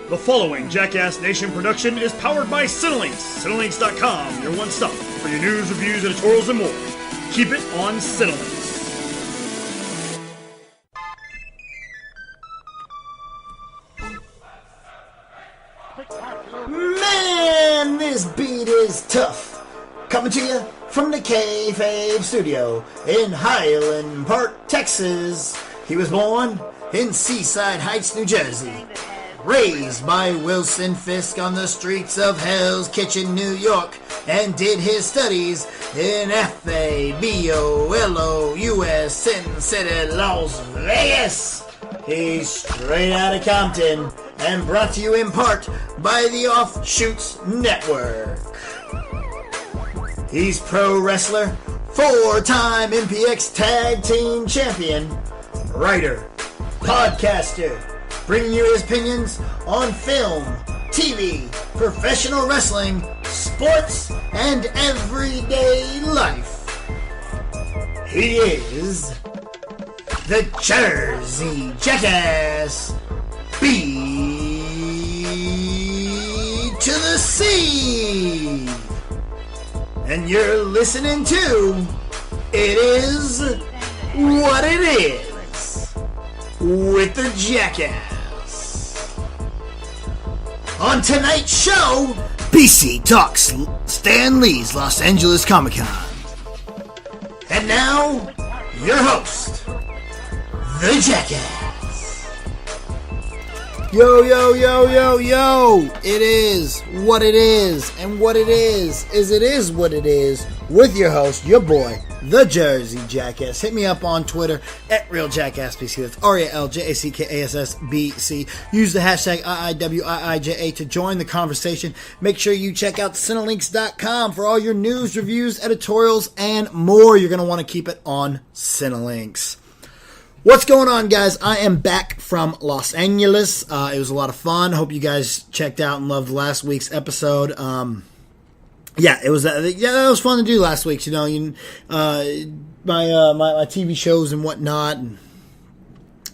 The following Jackass Nation production is powered by Cinelinx. Cinelinx.com, your one stop for your news, reviews, editorials, and more. Keep it on Cinelinx. Man, this beat is tough. Coming to you from the Kayfabe studio in Highland Park, Texas. He was born in Seaside Heights, New Jersey. Raised by Wilson Fisk on the streets of Hell's Kitchen, New York, and did his studies in FABOLOUS Sin City, Las Vegas. He's straight out of Compton and brought to you in part by the Offshoots Network. He's pro wrestler, four-time MPX Tag Team Champion, writer, podcaster, bringing you his opinions on film, TV, professional wrestling, sports, and everyday life. He is the Jersey Jackass, B to the C. And you're listening to It Is What It Is with the Jackass. On tonight's show, BC talks Stan Lee's Los Angeles Comic-Con. And now, your host, the Jackass. Yo, yo, yo, yo, yo. It is what it is. And what it is it is what it is with your host, your boy, the Jersey Jackass. Hit me up on Twitter at RealJackassBC. That's RealJackassBC. Use the hashtag IiWiIJA to join the conversation. Make sure you check out Cinelinx.com for all your news, reviews, editorials, and more. You're going to want to keep it on Cinelinx. What's going on, guys? I am back from Los Angeles. It was a lot of fun. Hope you guys checked out and loved last week's episode. It was that was fun to do last week. My TV shows and whatnot. And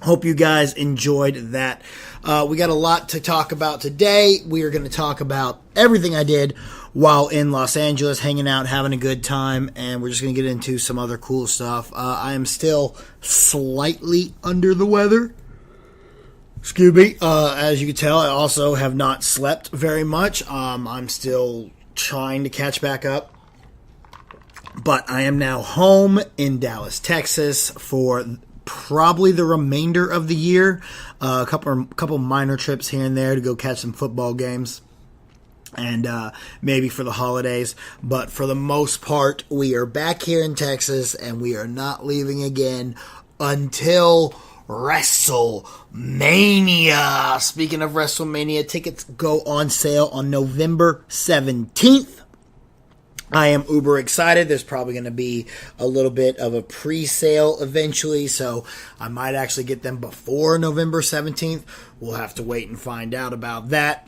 hope you guys enjoyed that. We got a lot to talk about today. We are going to talk about everything I did while in Los Angeles, hanging out, having a good time, and we're just going to get into some other cool stuff. I am still slightly under the weather. Excuse me. As you can tell, I also have not slept very much. I'm still trying to catch back up. But I am now home in Dallas, Texas for probably the remainder of the year. A couple minor trips here and there to go catch some football games. And maybe for the holidays. But for the most part, we are back here in Texas, and we are not leaving again until WrestleMania. Speaking of WrestleMania, tickets go on sale on November 17th. I am uber excited. There's probably going to be a little bit of a pre-sale eventually, so I might actually get them before November 17th. We'll have to wait and find out about that.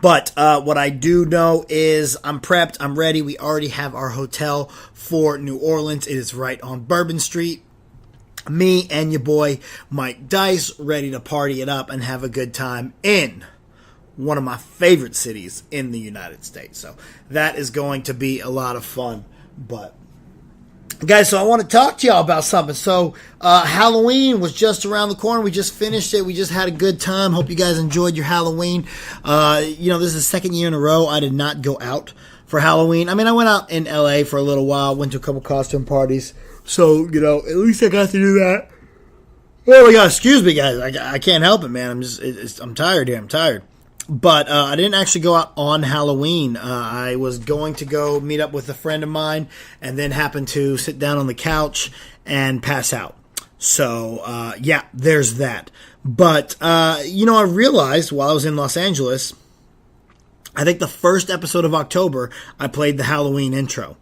But what I do know is I'm prepped, I'm ready. We already have our hotel for New Orleans. It is right on Bourbon Street. Me and your boy Mike Dice ready to party it up and have a good time in one of my favorite cities in the United States. So that is going to be a lot of fun. But guys, so I want to talk to y'all about something. So, Halloween was just around the corner. We just finished it. We just had a good time. Hope you guys enjoyed your Halloween. This is the second year in a row I did not go out for Halloween. I mean, I went out in LA for a little while, went to a couple costume parties. So, at least I got to do that. Oh my God, excuse me, guys. I can't help it, man. I'm tired here. I'm tired. But I didn't actually go out on Halloween. I was going to go meet up with a friend of mine and then happened to sit down on the couch and pass out. So, there's that. But, I realized while I was in Los Angeles, I think the first episode of October, I played the Halloween intro.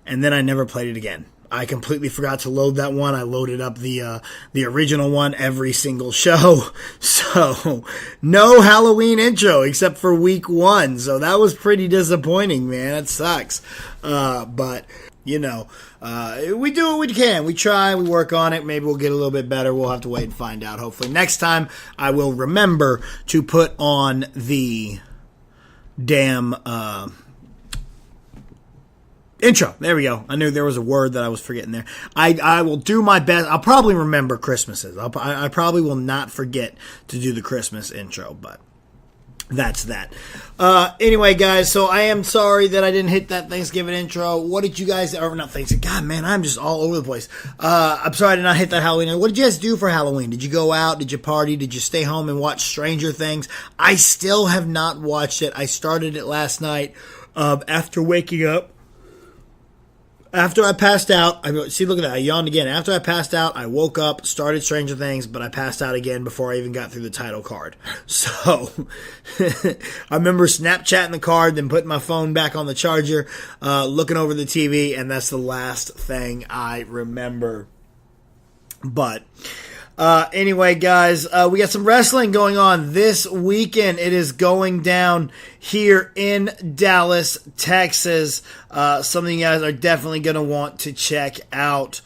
And then I never played it again. I completely forgot to load that one. I loaded up the original one every single show. So, no Halloween intro except for week 1. So, that was pretty disappointing, man. It sucks. But We do what we can. We try, we work on it. Maybe we'll get a little bit better. We'll have to wait and find out. Hopefully next time I will remember to put on the damn intro. There we go. I knew there was a word that I was forgetting there. I will do my best. I'll probably remember Christmases. I probably will not forget to do the Christmas intro, but that's that. Anyway, guys, so I am sorry that I didn't hit that Thanksgiving intro. What did you guys, or not Thanksgiving, God, man, I'm just all over the place. I'm sorry I did not hit that Halloween. What did you guys do for Halloween? Did you go out? Did you party? Did you stay home and watch Stranger Things? I still have not watched it. I started it last night after waking up. After I passed out, see, look at that, I yawned again. After I passed out, I woke up, started Stranger Things, but I passed out again before I even got through the title card. So, I remember Snapchatting the card, then putting my phone back on the charger, looking over the TV, and that's the last thing I remember. But, anyway, guys, we got some wrestling going on this weekend. It is going down here in Dallas, Texas. Something you guys are definitely going to want to check out.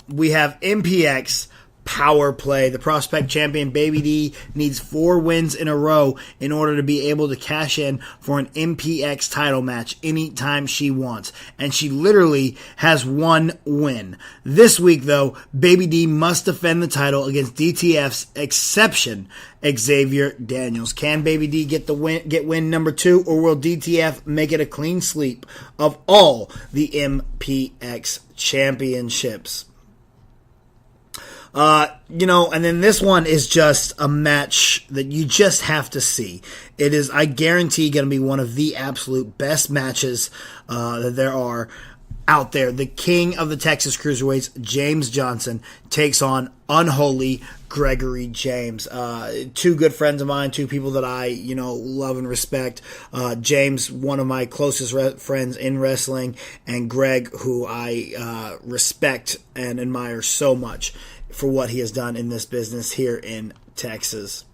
We have MPX Power Play. The Prospect Champion Baby D needs 4 wins in a row in order to be able to cash in for an MPX title match anytime she wants. And she literally has 1 win. This week, though, Baby D must defend the title against DTF's exception, Xavier Daniels. Can Baby D get win number 2, or will DTF make it a clean sweep of all the MPX championships? And then this one is just a match that you just have to see. It is, I guarantee, going to be one of the absolute best matches that there are out there. The king of the Texas Cruiserweights, James Johnson, takes on Unholy Gregory James. 2 good friends of mine, 2 people that I, love and respect. James, one of my closest friends in wrestling, and Greg, who I respect and admire so much for what he has done in this business here in Texas.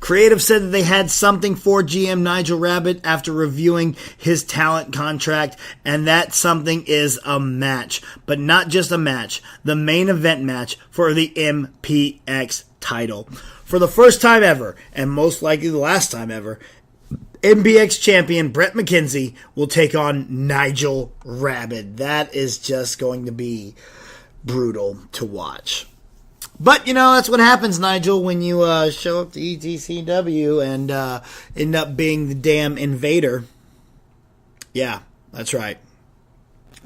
Creative said that they had something for GM Nigel Rabbit after reviewing his talent contract, and that something is a match. But not just a match, the main event match for the MPX title. For the first time ever, and most likely the last time ever, MPX champion Brett McKenzie will take on Nigel Rabbit. That is just going to be brutal to watch. But, that's what happens, Nigel, when you show up to ETCW and end up being the damn invader. Yeah, that's right.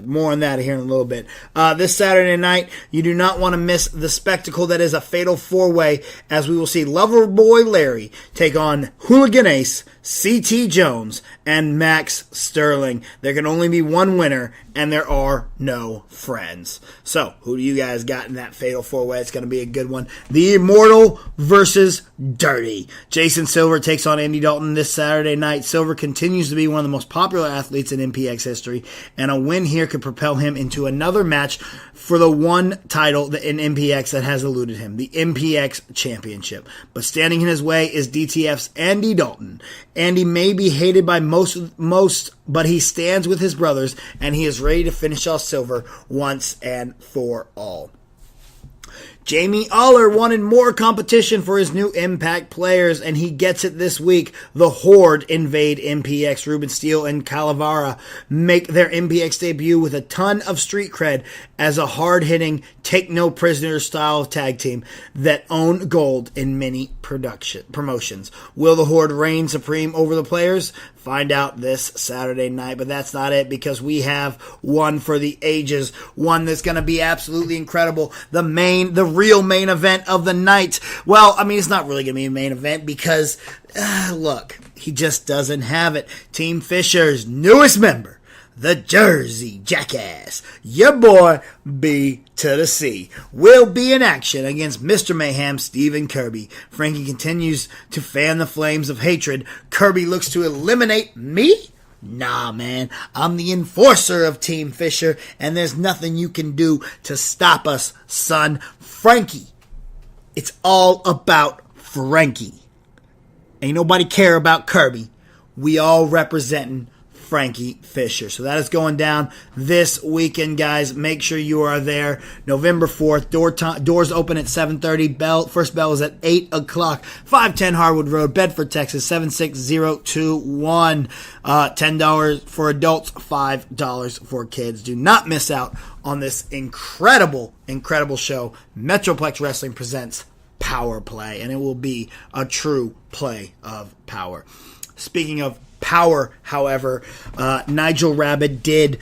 More on that here in a little bit. This Saturday night, you do not want to miss the spectacle that is a fatal 4-way, as we will see Loverboy Larry take on Hooligan Ace, CT Jones, and Max Sterling. There can only be one winner, and there are no friends. So, who do you guys got in that fatal 4-way? It's going to be a good one. The Immortal versus Dirty. Jason Silver takes on Andy Dalton this Saturday night. Silver continues to be one of the most popular athletes in MPX history, and a win here could propel him into another match for the one title in MPX that has eluded him, the MPX Championship. But standing in his way is DTF's Andy Dalton. Andy may be hated by most, but he stands with his brothers, and he is ready to finish off Silver once and for all. Jamie Aller wanted more competition for his new Impact players, and he gets it this week. The Horde invade MPX. Ruben Steele and Calavera make their MPX debut with a ton of street cred as a hard-hitting, take-no-prisoners style tag team that own gold in many promotions. Will the Horde reign supreme over the players? Find out this Saturday night, but that's not it, because we have one for the ages, one that's going to be absolutely incredible, the real main event of the night. Well, I mean, it's not really going to be a main event because, look, he just doesn't have it. Team Fisher's newest member, the Jersey Jackass, your boy B to the C, will be in action against Mr. Mayhem, Stephen Kirby. Frankie continues to fan the flames of hatred. Kirby looks to eliminate me? Nah, man, I'm the enforcer of Team Fisher, and there's nothing you can do to stop us, son. Frankie. It's all about Frankie. Ain't nobody care about Kirby. We all representing Frankie Fisher. So that is going down this weekend, guys. Make sure you are there. November 4th. Doors open at 7:30. First bell is at 8 o'clock. 510 Harwood Road, Bedford, Texas, 76021. $10 for adults, $5 for kids. Do not miss out on this incredible show. Metroplex Wrestling presents Power Play, and it will be a true play of power. Speaking of power, however, Nigel Rabbit did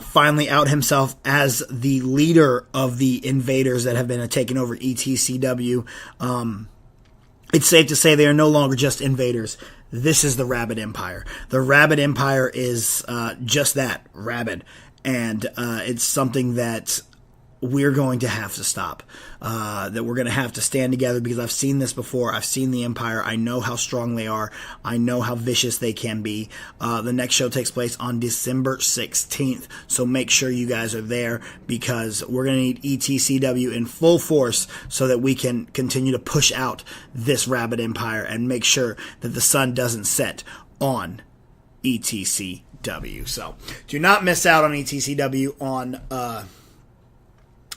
finally out himself as the leader of the invaders that have been taking over ETCW. It's safe to say they are no longer just invaders. This is the Rabbit Empire. The Rabbit Empire is just that, rabid. And it's something that we're going to have to stop, that we're going to have to stand together, because I've seen this before. I've seen the Empire. I know how strong they are. I know how vicious they can be. The next show takes place on December 16th, so make sure you guys are there, because we're going to need ETCW in full force so that we can continue to push out this Rabbit Empire and make sure that the sun doesn't set on ETCW. So do not miss out on ETCW on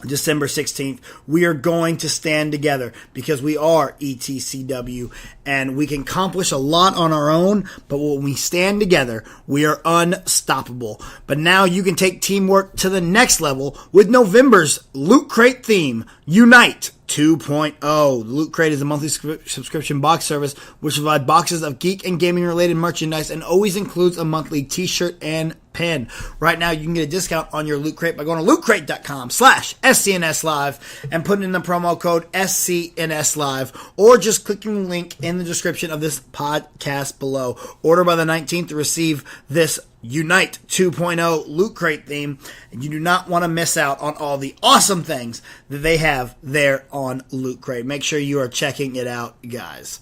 December 16th. We are going to stand together, because we are ETCW, and we can accomplish a lot on our own, but when we stand together, we are unstoppable. But now you can take teamwork to the next level with November's Loot Crate theme, Unite 2.0. The Loot Crate is a monthly subscription box service which provides boxes of geek and gaming related merchandise and always includes a monthly t-shirt and pin. Right now you can get a discount on your Loot Crate by going to lootcrate.com/SCNS Live and putting in the promo code SCNS Live, or just clicking the link in the description of this podcast below. Order by the 19th to receive this Unite 2.0 Loot Crate theme, and you do not want to miss out on all the awesome things that they have there on Loot Crate. Make sure you are checking it out, guys.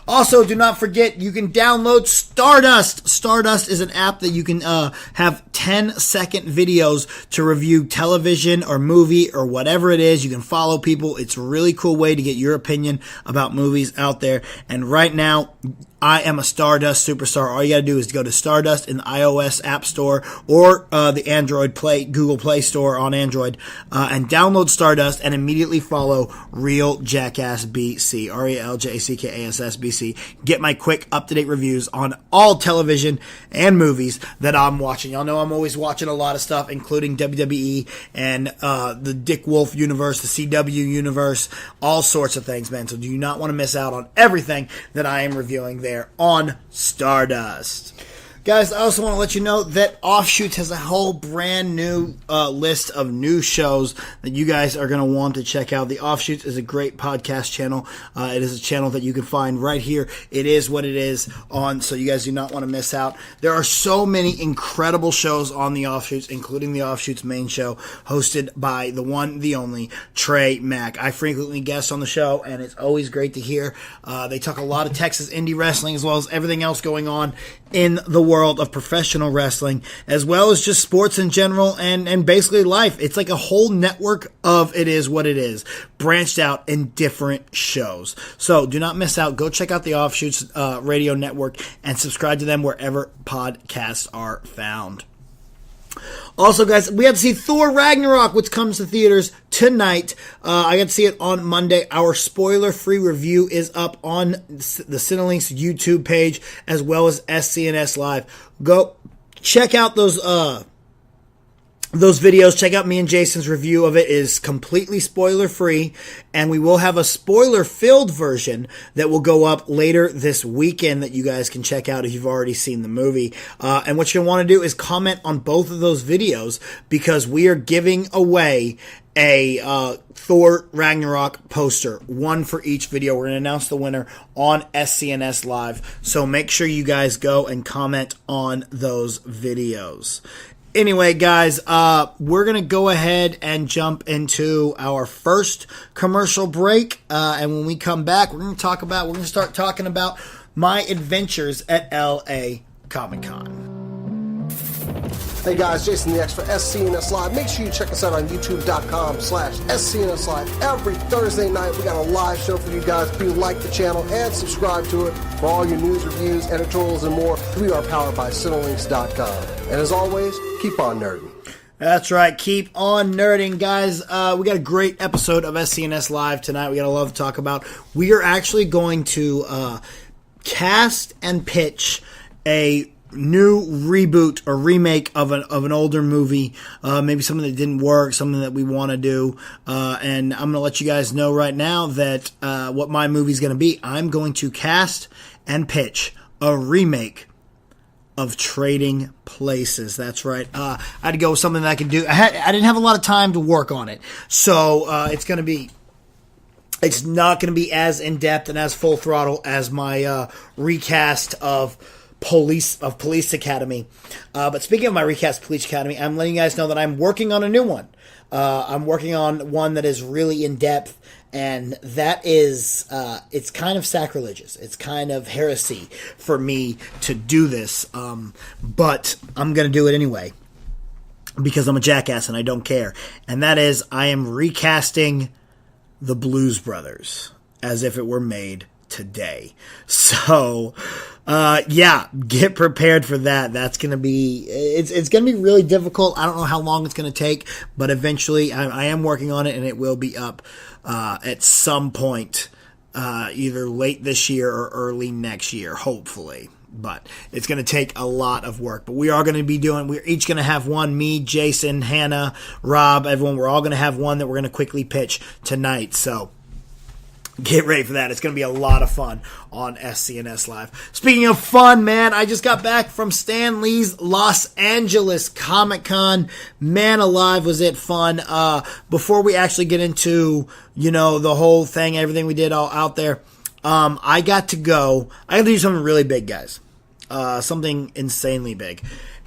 Also, do not forget, you can download Stardust. Stardust is an app that you can have 10-second videos to review television or movie or whatever it is. You can follow people. It's a really cool way to get your opinion about movies out there. And right now, I am a Stardust superstar. All you got to do is go to Stardust in the iOS App Store or the Google Play Store on Android, and download Stardust and immediately follow Real Jackass BC, RealJackass BC. Get my quick, up-to-date reviews on all television and movies that I'm watching. Y'all know I'm always watching a lot of stuff, including WWE and the Dick Wolf universe, the CW universe, all sorts of things, man. So do you not want to miss out on everything that I am reviewing there on Stardust. Guys, I also want to let you know that Offshoots has a whole brand new list of new shows that you guys are going to want to check out. The Offshoots is a great podcast channel. It is a channel that you can find right here. It is what it is on, so you guys do not want to miss out. There are so many incredible shows on the Offshoots, including the Offshoots main show, hosted by the one, the only, Trey Mack. I frequently guest on the show, and it's always great to hear. They talk a lot of Texas indie wrestling, as well as everything else going on in the world of professional wrestling, as well as just sports in general and basically life. It's like a whole network of It Is What It Is, branched out in different shows. So do not miss out. Go check out the Offshoots radio network and subscribe to them wherever podcasts are found. Also, guys, we have to see Thor Ragnarok, which comes to theaters tonight. I got to see it on Monday. Our spoiler-free review is up on the Cinelinks YouTube page, as well as SCNS Live. Go check out those videos. Check out me and Jason's review of it. It is completely spoiler-free, and we will have a spoiler-filled version that will go up later this weekend that you guys can check out if you've already seen the movie. And what you're going to want to do is comment on both of those videos, because we are giving away a Thor Ragnarok poster, one for each video. We're going to announce the winner on SCNS Live, so make sure you guys go and comment on those videos. Anyway, guys, we're going to go ahead and jump into our first commercial break. And when we come back, we're going to start talking about my adventures at LA Comic Con. Hey guys, Jason the X for SCNS Live. Make sure you check us out on youtube.com/SCNS Live. Every Thursday night, we got a live show for you guys. Please like the channel and subscribe to it for all your news, reviews, editorials, and more. We are powered by Cinelinks.com. And as always, keep on nerding. That's right. Keep on nerding, guys. We got a great episode of SCNS Live tonight. We got a lot to talk about. We are actually going to cast and pitch a new reboot or remake of an older movie, maybe something that didn't work, something that we want to do, and I'm going to let you guys know right now that what my movie's going to be. I'm going to cast and pitch a remake of Trading Places. That's right. I had to go with something that I could do. I didn't have a lot of time to work on it, so it's not going to be as in depth and as full throttle as my recast of Police Academy. But speaking of my recast Police Academy, I'm letting you guys know that I'm working on a new one. I'm working on one that is really in depth, and that is it's kind of sacrilegious. It's kind of heresy for me to do this, but I'm going to do it anyway because I'm a jackass and I don't care. And that is, I am recasting the Blues Brothers as if it were made today. So get prepared for that. That's going to be, it's going to be really difficult. I don't know how long it's going to take, but eventually I am working on it, and it will be up at some point, either late this year or early next year, hopefully. But it's going to take a lot of work. But we are going to be we're each going to have one, me, Jason, Hannah, Rob, everyone. We're all going to have one that we're going to quickly pitch tonight. So get ready for that. It's going to be a lot of fun on SCNS Live. Speaking of fun, man, I just got back from Stan Lee's Los Angeles Comic-Con. Man alive, was it fun. Before we actually get into, the whole thing, everything we did all out there, I got to do something really big, guys. Something insanely big.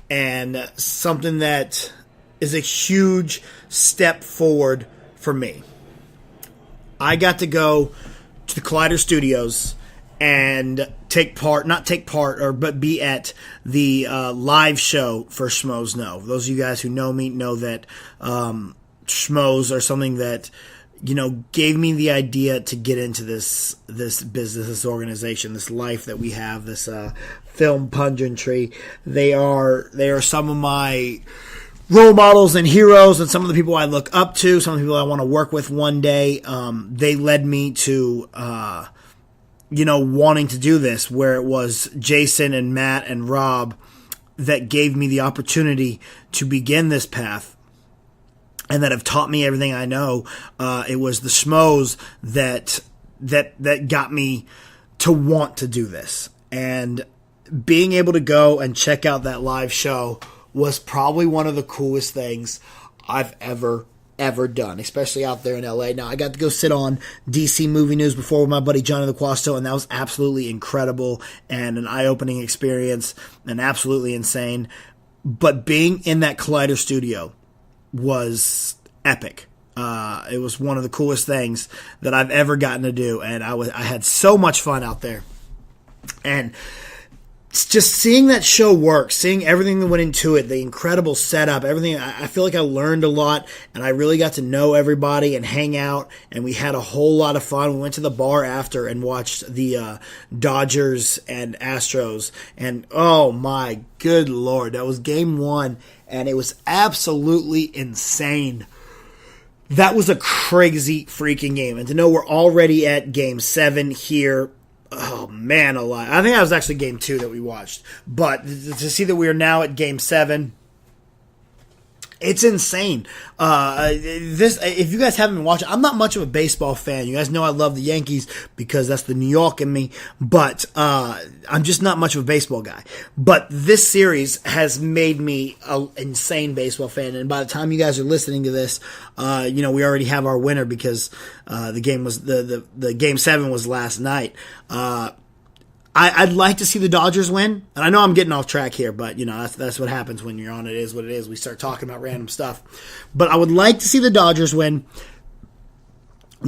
And something that is a huge step forward for me. I got to go to the Collider Studios and but be at the live show for Schmoes Know. Those of you guys who know me know that Schmoes are something that, gave me the idea to get into this business, this organization, this life that we have, this film punditry. They are some of my role models and heroes, and some of the people I look up to, some of the people I want to work with one day. They led me to, wanting to do this, where it was Jason and Matt and Rob that gave me the opportunity to begin this path, and that have taught me everything I know. It was the schmoes that got me to want to do this, and being able to go and check out that live show was probably one of the coolest things I've ever done, especially out there in LA. Now, I got to go sit on DC Movie News before with my buddy Johnny LaQuasto, and that was absolutely incredible and an eye-opening experience and absolutely insane. But being in that Collider studio was epic. It was one of the coolest things that I've ever gotten to do, and I had so much fun out there. And just seeing that show work, seeing everything that went into it, the incredible setup, everything, I feel like I learned a lot, and I really got to know everybody and hang out, and we had a whole lot of fun. We went to the bar after and watched the Dodgers and Astros, and oh my good Lord, that was game one, and it was absolutely insane. That was a crazy freaking game, and to know we're already at game 7 here, oh, man alive. I think that was actually game 2 that we watched. But to see that we are now at game 7, it's insane. If you guys haven't been watching, I'm not much of a baseball fan. You guys know I love the Yankees because that's the New York in me. But I'm just not much of a baseball guy. But this series has made me an insane baseball fan. And by the time you guys are listening to this, we already have our winner because the game was the game 7 was last night. I'd like to see the Dodgers win, and I know I'm getting off track here, but that's what happens when you're on It Is What It Is. We start talking about random stuff, but I would like to see the Dodgers win,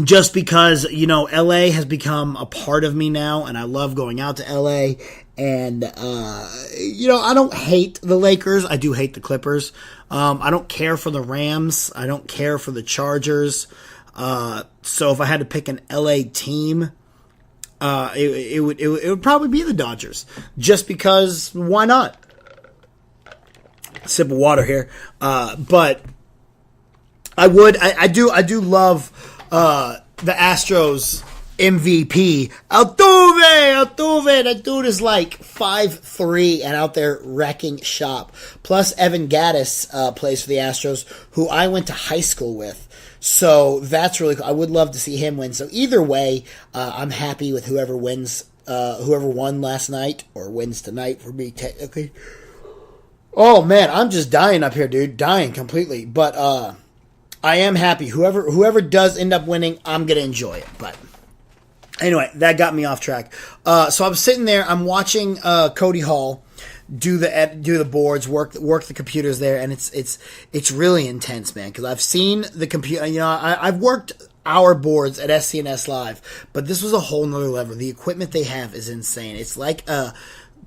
just because LA has become a part of me now, and I love going out to LA, And, I don't hate the Lakers. I do hate the Clippers. I don't care for the Rams. I don't care for the Chargers. So if I had to pick an LA team, it would probably be the Dodgers. Just because, why not? Sip of water here. But I do love the Astros MVP. Altuve, that dude is like 5'3" and out there wrecking shop. Plus Evan Gattis plays for the Astros, who I went to high school with. So that's really cool. I would love to see him win. So either way, I'm happy with whoever wins, whoever won last night or wins tonight for me technically. Oh man, I'm just dying up here, dude. Dying completely. But I am happy. Whoever does end up winning, I'm gonna enjoy it. But anyway, that got me off track. So I'm sitting there, I'm watching Cody Hall do the boards, work the computers there, and it's really intense, man. Because I've seen the computer. I've worked our boards at SCNS Live, but this was a whole nother level. The equipment they have is insane. It's like a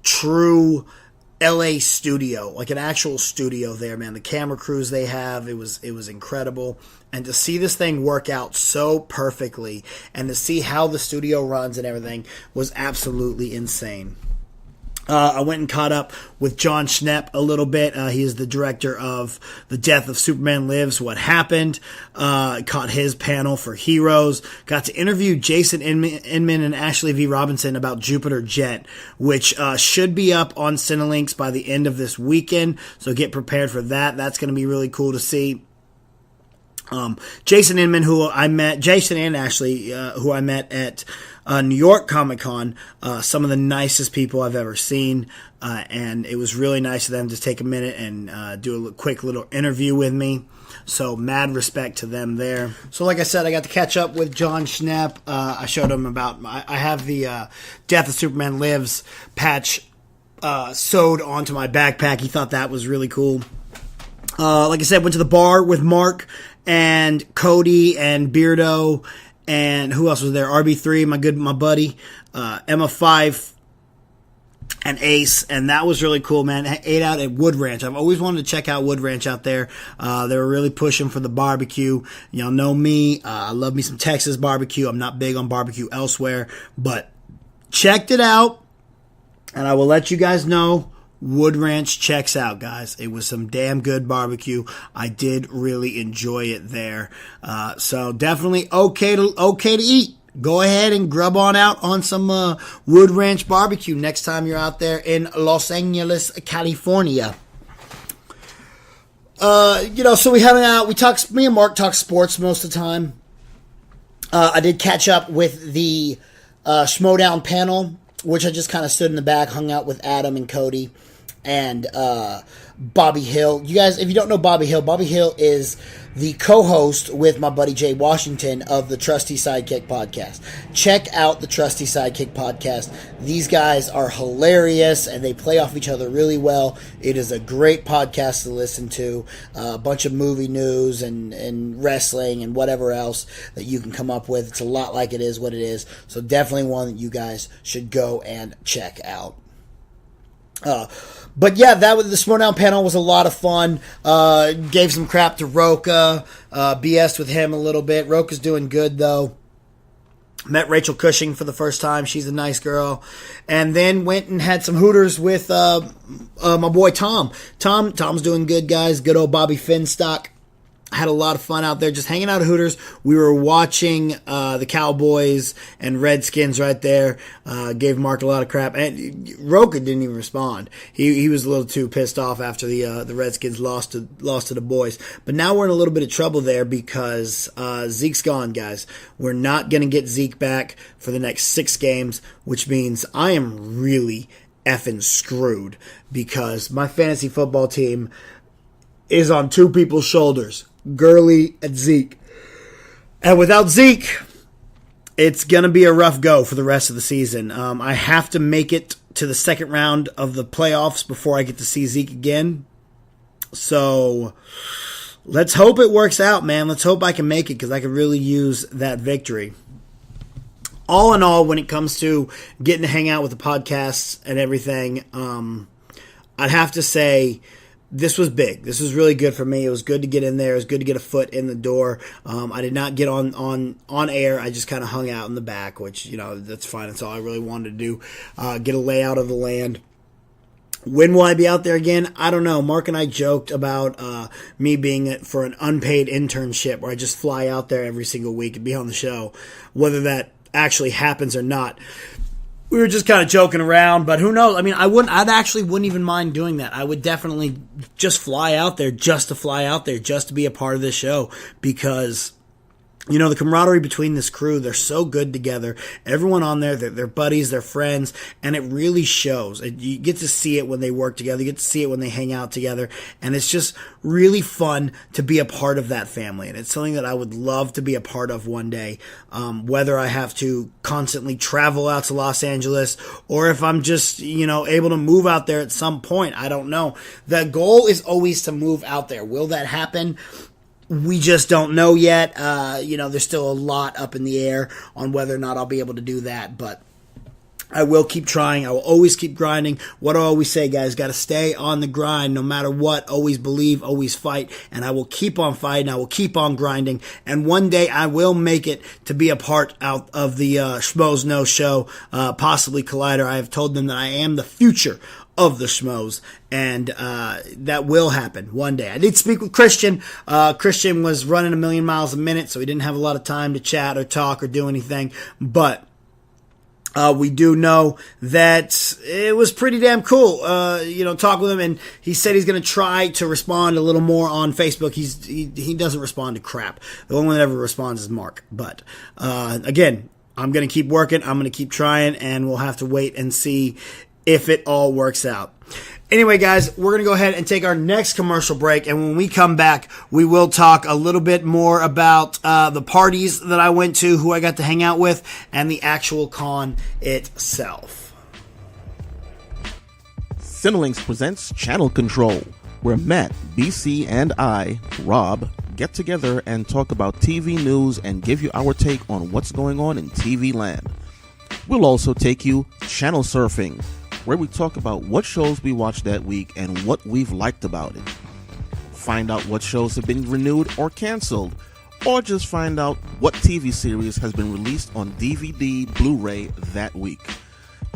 true LA studio, like an actual studio there, man. The camera crews they have, it was incredible. And to see this thing work out so perfectly and to see how the studio runs and everything was absolutely insane. I went and caught up with John Schnepp a little bit. He is the director of The Death of Superman Lives, What Happened. Caught his panel for Heroes. Got to interview Jason Inman and Ashley V. Robinson about Jupiter Jet, which should be up on Cinelinx by the end of this weekend. So get prepared for that. That's going to be really cool to see. Jason Inman, Jason and Ashley, who I met at New York Comic Con, some of the nicest people I've ever seen, and it was really nice of them to take a minute and do a quick little interview with me. So mad respect to them there. So like I said, I got to catch up with John Schnepp. I showed him I have the Death of Superman Lives patch sewed onto my backpack. He thought that was really cool. Like I said, went to the bar with Mark and Cody and Beardo and who else was there? RB3, my buddy, Emma 5 and Ace, and that was really cool, man. I ate out at Wood Ranch. I've always wanted to check out Wood Ranch out there. They were really pushing for the barbecue. Y'all know me. I love me some Texas barbecue. I'm not big on barbecue elsewhere, but checked it out, and I will let you guys know. Wood Ranch checks out, guys. It was some damn good barbecue. I did really enjoy it there. So definitely okay to eat. Go ahead and grub on out on some Wood Ranch barbecue next time you're out there in Los Angeles, California. So we hung out. Me and Mark talk sports most of the time. I did catch up with the Schmodown panel, which I just kind of stood in the back, hung out with Adam and Cody and Bobby Hill. You guys, if you don't know Bobby Hill is the co-host with my buddy Jay Washington of the Trusty Sidekick podcast. Check out the Trusty Sidekick podcast. These guys are hilarious and they play off each other really well. It is a great podcast to listen to. A bunch of movie news and wrestling and whatever else that you can come up with. It's a lot like It Is What It Is. So definitely one that you guys should go and check out. But yeah, the Schmodown panel was a lot of fun. Gave some crap to Roca. BS'd with him a little bit. Roca's doing good though. Met Rachel Cushing for the first time. She's a nice girl. And then went and had some Hooters with my boy Tom. Tom's doing good, guys. Good old Bobby Finstock. Had a lot of fun out there just hanging out at Hooters. We were watching the Cowboys and Redskins right there. Gave Mark a lot of crap. And Roca didn't even respond. He was a little too pissed off after the Redskins lost to the boys. But now we're in a little bit of trouble there because Zeke's gone, guys. We're not going to get Zeke back for the next 6 games, which means I am really effing screwed because my fantasy football team is on 2 people's shoulders. Gurley and Zeke. And without Zeke, it's going to be a rough go for the rest of the season. I have to make it to the second round of the playoffs before I get to see Zeke again. So let's hope it works out, man. Let's hope I can make it because I could really use that victory. all in all, when it comes to getting to hang out with the podcasts and everything, I'd have to say this was big. This was really good for me. It was good to get in there. It was good to get a foot in the door. I did not get on air. I just kind of hung out in the back, which, that's fine. That's all I really wanted to do. Get a layout of the land. When will I be out there again? I don't know. Mark and I joked about me being for an unpaid internship where I just fly out there every single week and be on the show. Whether that actually happens or not, we were just kind of joking around, but who knows? I mean, I actually wouldn't even mind doing that. I would definitely just fly out there just to fly out there, just to be a part of this show, because the camaraderie between this crew, they're so good together. Everyone on there, they're buddies, they're friends, and it really shows. You get to see it when they work together. You get to see it when they hang out together, and it's just really fun to be a part of that family, and it's something that I would love to be a part of one day, whether I have to constantly travel out to Los Angeles or if I'm just, able to move out there at some point. I don't know. The goal is always to move out there. Will that happen? We just don't know yet. There's still a lot up in the air on whether or not I'll be able to do that, but I will keep trying. I will always keep grinding. What do I always say, guys? Got to stay on the grind no matter what. Always believe, always fight, and I will keep on fighting. I will keep on grinding, and one day I will make it to be a part out of the Schmoes No Show, possibly Collider. I have told them that I am the future of the Schmoes, and that will happen one day. I did speak with Christian. Christian was running 1,000,000 miles a minute, so he didn't have a lot of time to chat or talk or do anything, but we do know that it was pretty damn cool, talk with him, and he said he's going to try to respond a little more on Facebook. He doesn't respond to crap. The only one that ever responds is Mark, but again, I'm going to keep working. I'm going to keep trying, and we'll have to wait and see if it all works out. Anyway, guys, we're going to go ahead and take our next commercial break, and when we come back, we will talk a little bit more about the parties that I went to, who I got to hang out with, and the actual con itself. Cinelinx presents Channel Control, where Matt, BC, and I, Rob, get together and talk about TV news and give you our take on what's going on in TV land. We'll also take you channel surfing, where we talk about what shows we watched that week and what we've liked about it. Find out what shows have been renewed or canceled, or just find out what TV series has been released on DVD, Blu-ray that week.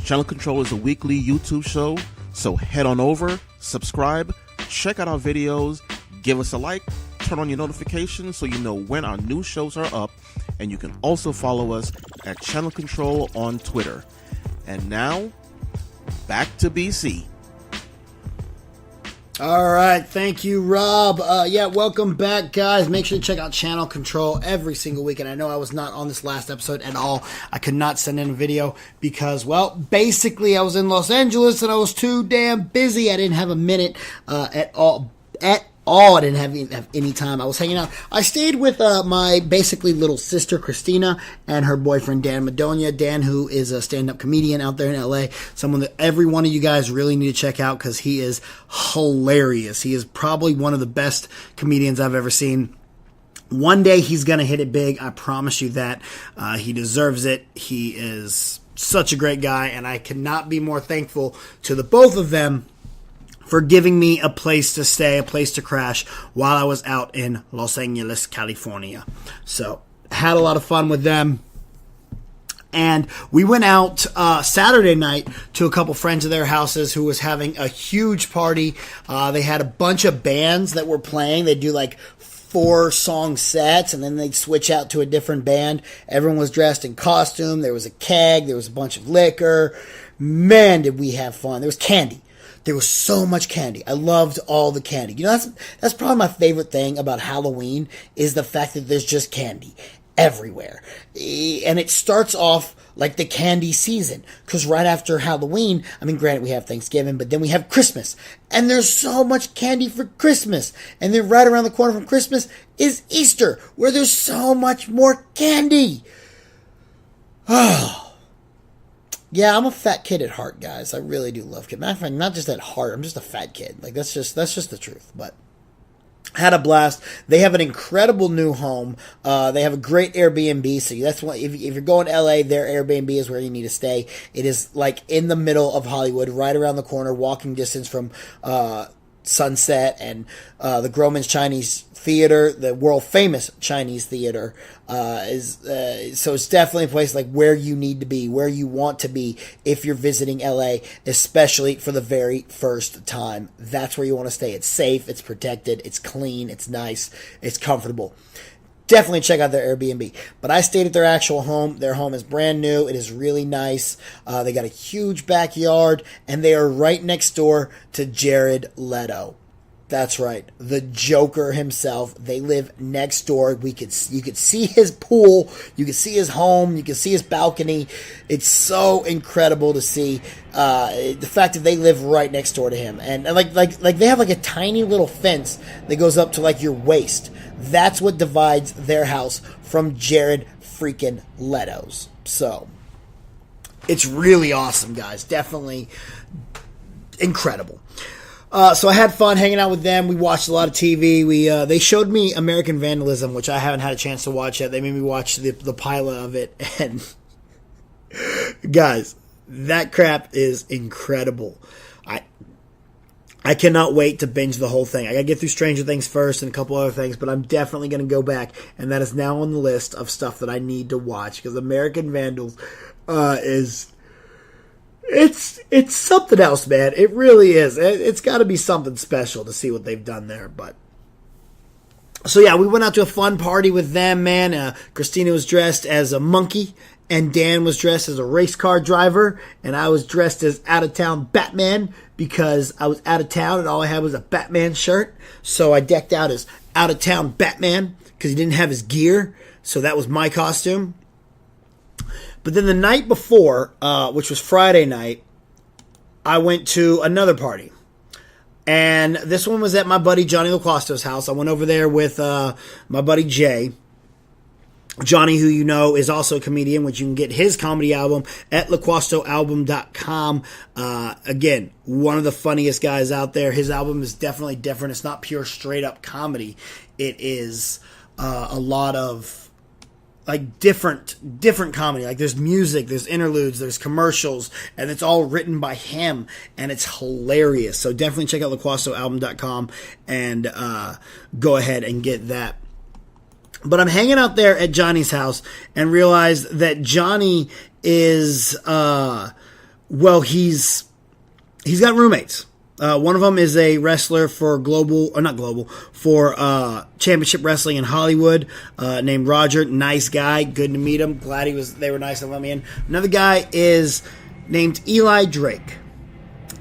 Channel Control is a weekly YouTube show, so head on over, subscribe, check out our videos, give us a like, turn on your notifications so you know when our new shows are up, and you can also follow us at Channel Control on Twitter. And now, back to BC. All right, thank you, Rob. Welcome back, guys. Make sure to check out Channel Control every single week. And I know I was not on this last episode at all. I could not send in a video because, basically I was in Los Angeles and I was too damn busy. I didn't have a minute at all. I didn't have any time. I was hanging out. I stayed with my basically little sister, Christina, and her boyfriend, Dan Madonia. Dan, who is a stand-up comedian out there in LA. Someone that every one of you guys really need to check out because he is hilarious. He is probably one of the best comedians I've ever seen. One day he's going to hit it big. I promise you that. He deserves it. He is such a great guy, and I cannot be more thankful to the both of them for giving me a place to stay, a place to crash while I was out in Los Angeles, California. So, had a lot of fun with them. And we went out Saturday night to a couple friends of their houses who was having a huge party. They had a bunch of bands that were playing. They do like 4-song sets, and then they'd switch out to a different band. Everyone was dressed in costume. There was a keg. There was a bunch of liquor. Man, did we have fun. There was candy. There was so much candy. I loved all the candy. That's probably my favorite thing about Halloween is the fact that there's just candy everywhere. And it starts off like the candy season. Because right after Halloween, granted we have Thanksgiving, but then we have Christmas. And there's so much candy for Christmas. And then right around the corner from Christmas is Easter, where there's so much more candy. Oh. Yeah, I'm a fat kid at heart, guys. I really do love kids. Matter of fact, not just at heart. I'm just a fat kid. That's just the truth. But Had a blast. They have an incredible new home. They have a great Airbnb. So that's why if you're going to LA, their Airbnb is where you need to stay. It is like in the middle of Hollywood, right around the corner, walking distance from Sunset and the Grauman's Chinese Theater, the world famous Chinese theater. So it's definitely a place like where you need to be, where you want to be if you're visiting LA, especially for the very first time. That's where you want to stay. It's safe, it's protected, it's clean, it's nice, it's comfortable. Definitely check out their Airbnb. But I stayed at their actual home. Their home is brand new. It is really nice. They got a huge backyard, and they are right next door to Jared Leto. That's right, the Joker himself. They live next door. You could see his pool, you could see his home, you could see his balcony. It's so incredible to see the fact that they live right next door to him, and like they have like a tiny little fence that goes up to like your waist. That's what divides their house from Jared freaking Leto's. So it's really awesome, guys. Definitely incredible. So I had fun hanging out with them. We watched a lot of TV. They showed me American Vandalism, which I haven't had a chance to watch yet. They made me watch the pilot of it, and guys, that crap is incredible. I cannot wait to binge the whole thing. I gotta get through Stranger Things first and a couple other things, but I'm definitely gonna go back, and that is now on the list of stuff that I need to watch, because American Vandals is... It's something else, man. It really is. It's got to be something special to see what they've done there. But so yeah, we went out to a fun party with them, man. Christina was dressed as a monkey, and Dan was dressed as a race car driver, and I was dressed as out of town Batman because I was out of town and all I had was a Batman shirt. So I decked out as out of town Batman because he didn't have his gear. So that was my costume. But then the night before, which was Friday night, I went to another party. And this one was at my buddy Johnny LaQuasto's house. I went over there with my buddy Jay. Johnny, who you know, is also a comedian, which you can get his comedy album at laquastoalbum.com. Again, one of the funniest guys out there. His album is definitely different. It's not pure straight-up comedy. It is a lot of... like different comedy. Like there's music, there's interludes, there's commercials, and it's all written by him, and it's hilarious. So definitely check out laquastoalbum.com and go ahead and get that. But I'm hanging out there at Johnny's house and realized that Johnny is he's got roommates. One of them is a wrestler for Championship Wrestling in Hollywood, named Roger. Nice guy. Good to meet him. Glad they were nice to let me in. Another guy is named Eli Drake.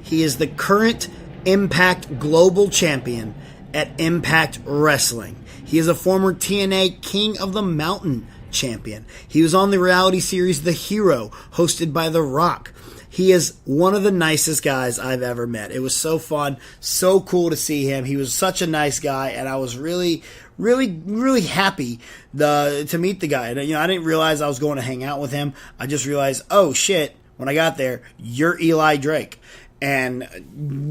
He is the current Impact Global Champion at Impact Wrestling. He is a former TNA King of the Mountain champion. He was on the reality series The Hero, hosted by The Rock. He is one of the nicest guys I've ever met. It was so fun, so cool to see him. He was such a nice guy, and I was really, really, really happy to meet the guy. And, I didn't realize I was going to hang out with him. I just realized, oh shit, when I got there, you're Eli Drake. And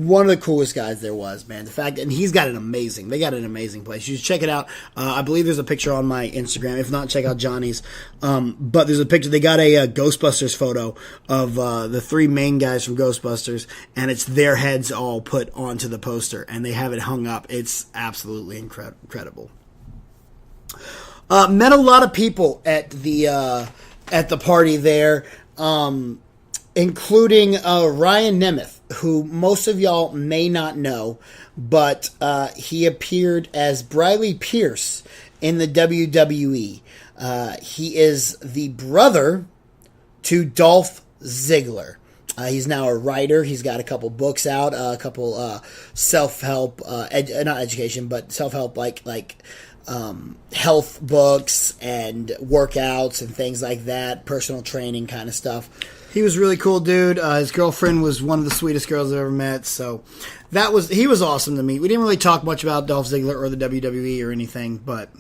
one of the coolest guys there was, man. The fact, and they got an amazing place. You should check it out. I believe there's a picture on my Instagram. If not, check out Johnny's. But there's a picture. They got a Ghostbusters photo of the three main guys from Ghostbusters, and it's their heads all put onto the poster, and they have it hung up. It's absolutely incredible. Met a lot of people at the party there, including Ryan Nemeth, who most of y'all may not know, but he appeared as Briley Pierce in the WWE. He is the brother to Dolph Ziggler. He's now a writer. He's got a couple books out, a couple self-help, not education, but self-help like health books and workouts and things like that, personal training kind of stuff. He was really cool, dude. His girlfriend was one of the sweetest girls I've ever met, so he was awesome to meet. We didn't really talk much about Dolph Ziggler or the WWE or anything, but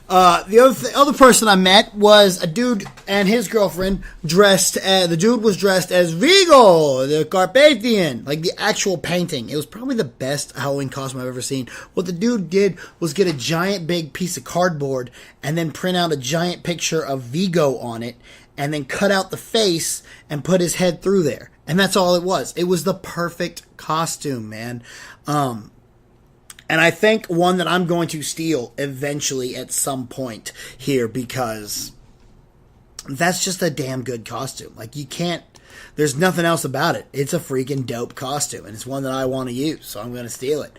The other person I met was a dude and his girlfriend the dude was dressed as Vigo, the Carpathian, like the actual painting. It was probably the best Halloween costume I've ever seen. What the dude did was get a giant big piece of cardboard and then print out a giant picture of Vigo on it and then cut out the face and put his head through there. And that's all it was. It was the perfect costume, man. And I think one that I'm going to steal eventually at some point here because that's just a damn good costume. Like, you can't, there's nothing else about it. It's a freaking dope costume, and it's one that I want to use, so I'm going to steal it.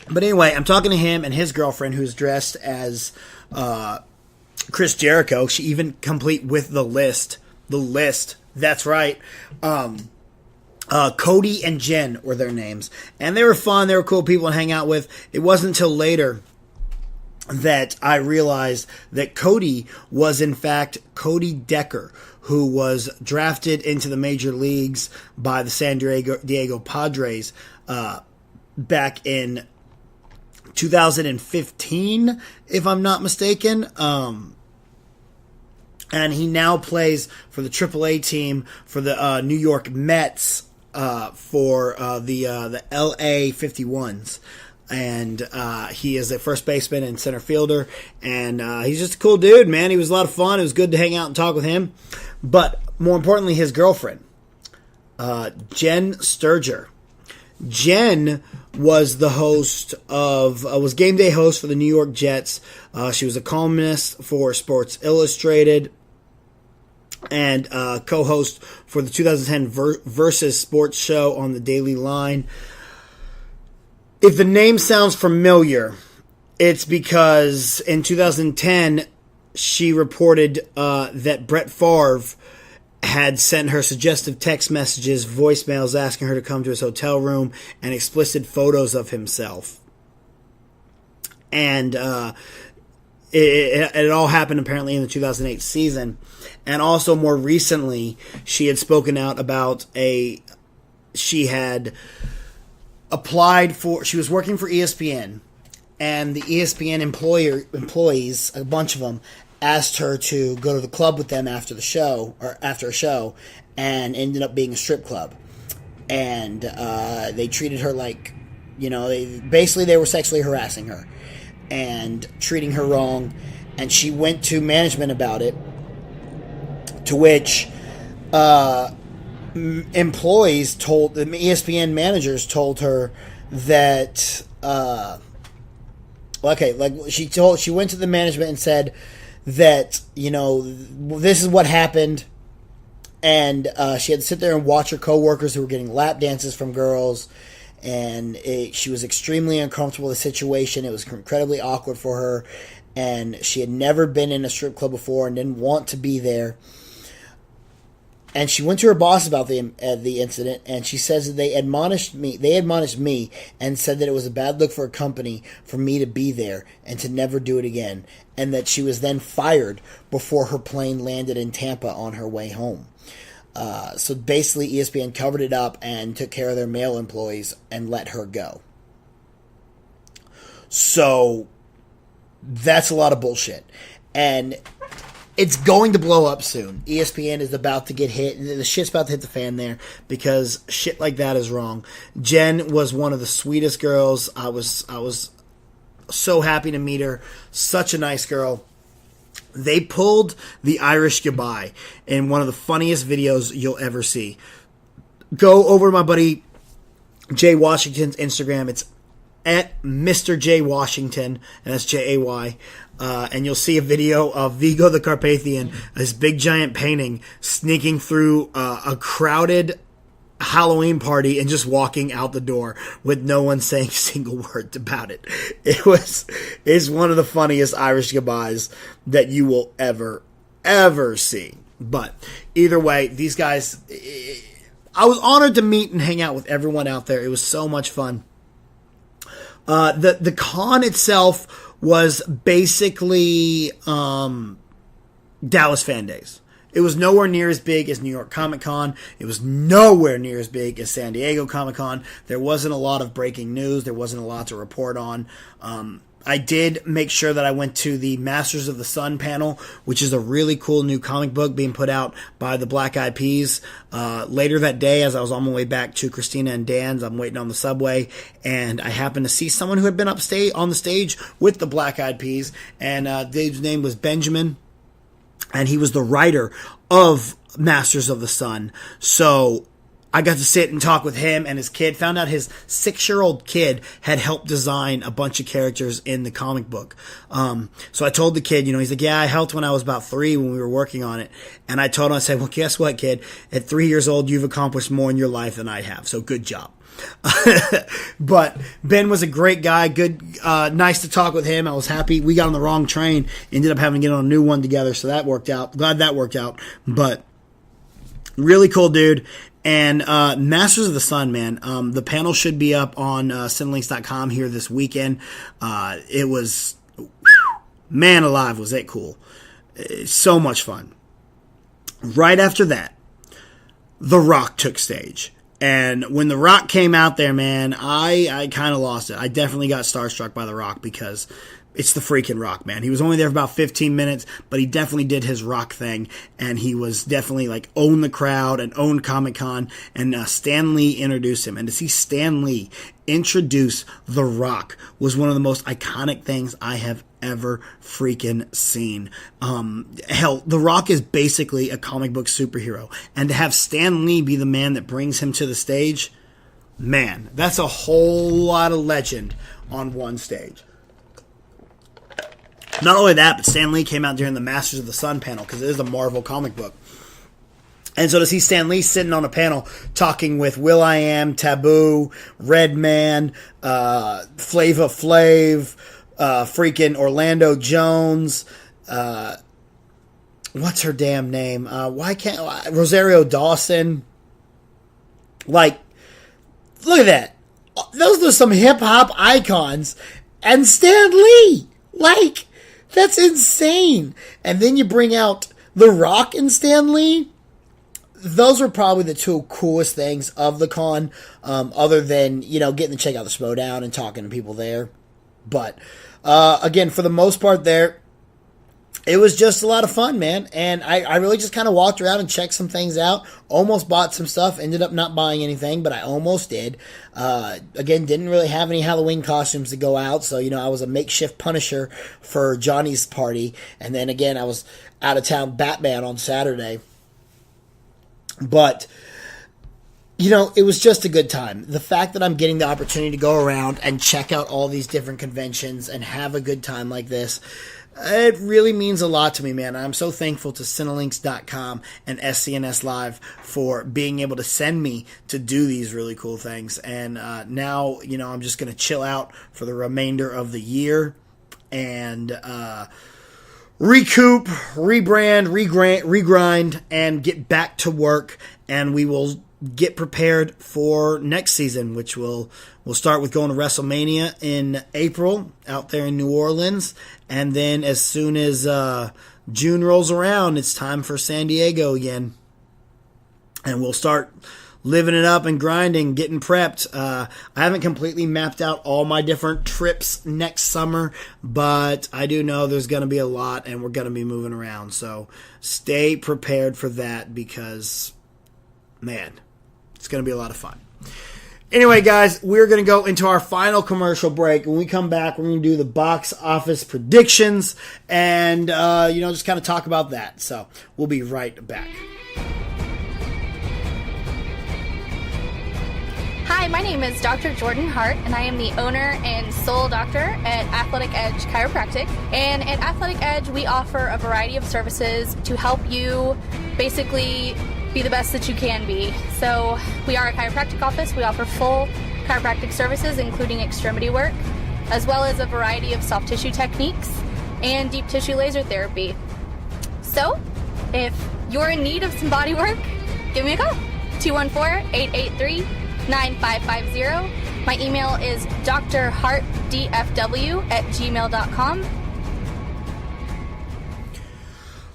But anyway, I'm talking to him and his girlfriend who's dressed as Chris Jericho. She even complete with the list. The list. That's right. Cody and Jen were their names. And they were fun. They were cool people to hang out with. It wasn't until later that I realized that Cody was, in fact, Cody Decker, who was drafted into the major leagues by the San Diego Padres back in 2015, if I'm not mistaken. And he now plays for the AAA team for the New York Mets for the LA 51s. And he is a first baseman and center fielder. And he's just a cool dude, man. He was a lot of fun. It was good to hang out and talk with him. But more importantly, his girlfriend, Jen Sturger. Jen was the host of, was game day host for the New York Jets. She was a columnist for Sports Illustrated and co-host for the 2010 Versus Sports show on the Daily Line. If the name sounds familiar, it's because in 2010 she reported that Brett Favre had sent her suggestive text messages, voicemails asking her to come to his hotel room, and explicit photos of himself. And it all happened apparently in the 2008 season. And also more recently, she had spoken out about she had applied for, she was working for ESPN, and the ESPN employees, a bunch of them, asked her to go to the club with them after the show, or after a show, and ended up being a strip club. And they treated her like, they were sexually harassing her and treating her wrong. And she went to management about it, to which employees told, the ESPN managers told her that, she went to the management and said that, this is what happened. And she had to sit there and watch her coworkers who were getting lap dances from girls. And she was extremely uncomfortable with the situation. It was incredibly awkward for her. And she had never been in a strip club before and didn't want to be there. And she went to her boss about the incident, and she says that they admonished me and said that it was a bad look for a company for me to be there and to never do it again, and that she was then fired before her plane landed in Tampa on her way home. So basically ESPN covered it up and took care of their male employees and let her go. So that's a lot of bullshit. And it's going to blow up soon. ESPN is about to get hit. The shit's about to hit the fan there because shit like that is wrong. Jen was one of the sweetest girls. I was so happy to meet her. Such a nice girl. They pulled the Irish goodbye in one of the funniest videos you'll ever see. Go over to my buddy Jay Washington's Instagram. It's at Mr. J Washington, and that's Jay. And you'll see a video of Vigo the Carpathian, this big giant painting, sneaking through a crowded Halloween party and just walking out the door with no one saying a single word about it. It's one of the funniest Irish goodbyes that you will ever see. But either way, these guys, I was honored to meet and hang out with everyone out there. It was so much fun. The con itself was basically Dallas Fan Days. It was nowhere near as big as New York Comic Con. It was nowhere near as big as San Diego Comic Con. There wasn't a lot of breaking news. There wasn't a lot to report on. I did make sure that I went to the Masters of the Sun panel, which is a really cool new comic book being put out by the Black Eyed Peas. Later that day, as I was on my way back to Christina and Dan's, I'm waiting on the subway, and I happened to see someone who had been on the stage with the Black Eyed Peas, and Dave's name was Benjamin, and he was the writer of Masters of the Sun. So I got to sit and talk with him and his kid. Found out his 6-year-old kid had helped design a bunch of characters in the comic book. So I told the kid, he's like, yeah, I helped when I was about 3 when we were working on it. And I told him, I said, well, guess what, kid? At 3 years old, you've accomplished more in your life than I have. So good job. But Ben was a great guy. Good, nice to talk with him. I was happy. We got on the wrong train. Ended up having to get on a new one together. So that worked out. Glad that worked out. But really cool dude. And Masters of the Sun, man, the panel should be up on Cinelinks.com here this weekend. It was, man alive, was it cool. So much fun. Right after that, The Rock took stage. And when The Rock came out there, man, I kind of lost it. I definitely got starstruck by The Rock because it's the freaking Rock, man. He was only there for about 15 minutes, but he definitely did his Rock thing, and he was definitely like owned the crowd and owned Comic-Con, and Stan Lee introduced him. And to see Stan Lee introduce The Rock was one of the most iconic things I have ever freaking seen. Hell, The Rock is basically a comic book superhero, and to have Stan Lee be the man that brings him to the stage, man, that's a whole lot of legend on one stage. Not only that, but Stan Lee came out during the Masters of the Sun panel because it is a Marvel comic book. And so to see Stan Lee sitting on a panel talking with Will.i.am, Taboo, Redman, Flava Flav, freaking Orlando Jones, what's her damn name? Rosario Dawson. Like, look at that. Those are some hip-hop icons. And Stan Lee. Like, that's insane. And then you bring out The Rock and Stan Lee. Those were probably the two coolest things of the con, other than, getting to check out the Schmodown and talking to people there. But, again, for the most part there, it was just a lot of fun, man. And I really just kind of walked around and checked some things out. Almost bought some stuff. Ended up not buying anything, but I almost did. Again, didn't really have any Halloween costumes to go out. So, I was a makeshift Punisher for Johnny's party. And then, again, I was out of town Batman on Saturday. But, it was just a good time. The fact that I'm getting the opportunity to go around and check out all these different conventions and have a good time like this, it really means a lot to me, man. I'm so thankful to Cinelinks.com and SCNS Live for being able to send me to do these really cool things. And now, I'm just going to chill out for the remainder of the year and recoup, rebrand, regrind, and get back to work. And we will get prepared for next season, which we'll start with going to WrestleMania in April out there in New Orleans. And then as soon as June rolls around, it's time for San Diego again. And we'll start living it up and grinding, getting prepped. I haven't completely mapped out all my different trips next summer, but I do know there's going to be a lot and we're going to be moving around. So stay prepared for that because, man, it's going to be a lot of fun. Anyway, guys, we're going to go into our final commercial break. When we come back, we're going to do the box office predictions and, just kind of talk about that. So we'll be right back. Hi, my name is Dr. Jordan Hart, and I am the owner and sole doctor at Athletic Edge Chiropractic. And at Athletic Edge, we offer a variety of services to help you basically be the best that you can be. So we are a chiropractic office. We offer full chiropractic services, including extremity work, as well as a variety of soft tissue techniques and deep tissue laser therapy. So if you're in need of some body work, give me a call, 214-883-9550. My email is drhartdfw@gmail.com.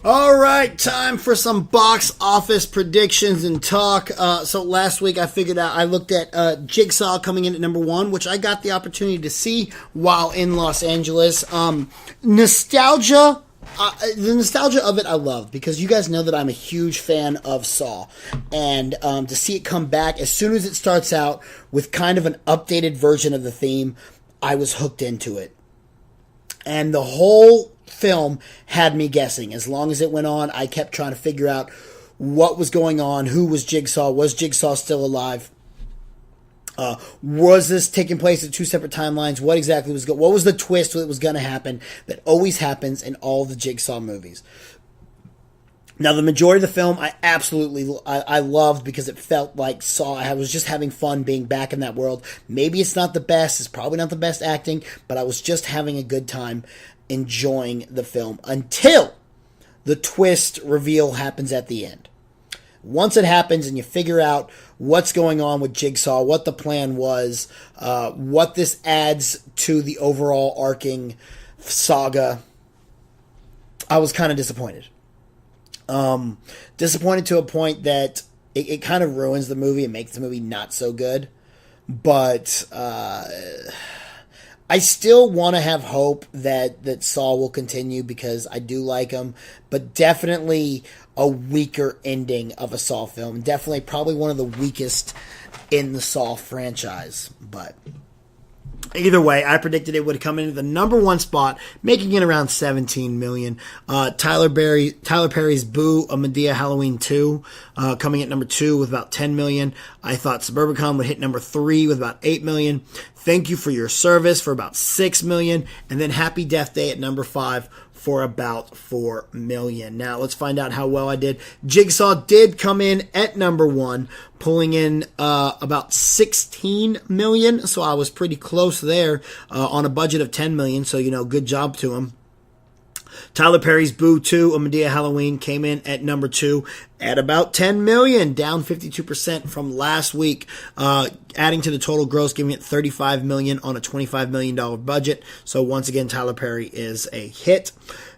All right, time for some box office predictions and talk. So last week I looked at Jigsaw coming in at number 1, which I got the opportunity to see while in Los Angeles. Nostalgia. The nostalgia of it I love, because you guys know that I'm a huge fan of Saw, and to see it come back as soon as it starts out with kind of an updated version of the theme, I was hooked into it. And the whole film had me guessing. As long as it went on, I kept trying to figure out what was going on, who was Jigsaw still alive? Was this taking place at 2 separate timelines? What exactly what was the twist that was going to happen that always happens in all the Jigsaw movies? Now, the majority of the film I loved, because it felt like Saw. I was just having fun being back in that world. Maybe it's not the best. It's probably not the best acting, but I was just having a good time enjoying the film until the twist reveal happens at the end. Once it happens and you figure out what's going on with Jigsaw, what the plan was, what this adds to the overall arcing saga, I was kind of disappointed. Disappointed to a point that it kind of ruins the movie and makes the movie not so good. But I still want to have hope that Saw will continue, because I do like him, but definitely a weaker ending of a Saw film. Definitely probably one of the weakest in the Saw franchise. But either way, I predicted it would come into the number 1 spot, making it around $17 million. Tyler Perry's Boo, A Medea Halloween 2, coming at number 2 with about $10 million. I thought Suburbicon would hit number 3 with about $8 million. Thank You for Your Service for about $6 million. And then Happy Death Day at number 5 for about $4 million. Now, let's find out how well I did. Jigsaw did come in at number 1, pulling in about $16 million, so I was pretty close there on a budget of $10 million, so, good job to him. Tyler Perry's Boo 2, A Medea Halloween, came in at number 2 at about $10 million, down 52% from last week, adding to the total gross, giving it $35 million on a $25 million budget. So once again, Tyler Perry is a hit.